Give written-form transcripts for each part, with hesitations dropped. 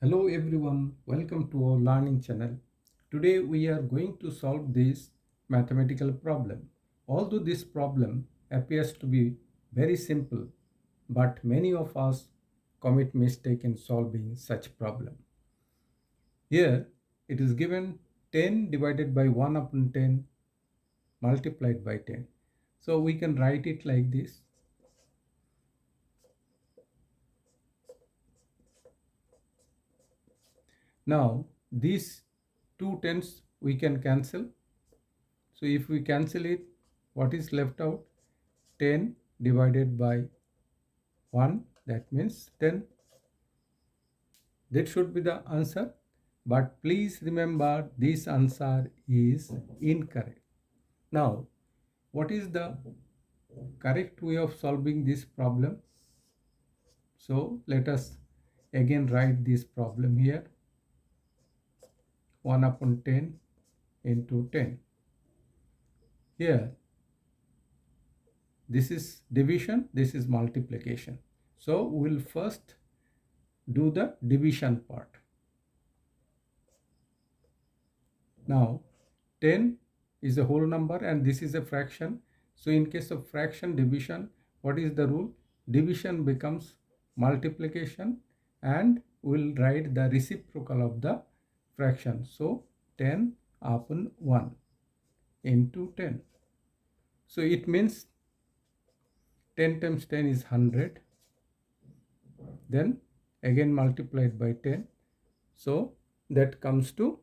Hello everyone, welcome to our learning channel. Today we are going to solve this mathematical problem. Although this problem appears to be very simple, but many of us commit mistake in solving such problem. Here it is given 10 divided by 1 upon 10 multiplied by 10. So we can write it like this. Now these two tens we can cancel. So if we cancel it, what is left out? 10 divided by 1, that means 10. That should be the answer. But please remember this answer is incorrect. Now, what is the correct way of solving this problem? So let us again write this problem here. 1 upon 10 into 10. Here, this is division, this is multiplication. So we'll first do the division part. Now 10 is a whole number and this is a fraction. So in case of fraction division, what is the rule? Division becomes multiplication and we'll write the reciprocal of the fraction. So 10 upon 1 into 10. So it means 10 times 10 is 100. Then again multiplied by 10. So that comes to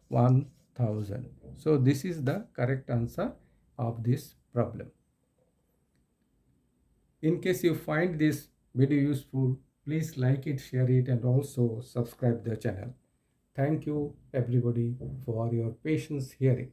1000. So this is the correct answer of this problem. In case you find this video useful, please like it, share it, and also subscribe the channel. Thank you everybody for your patience hearing.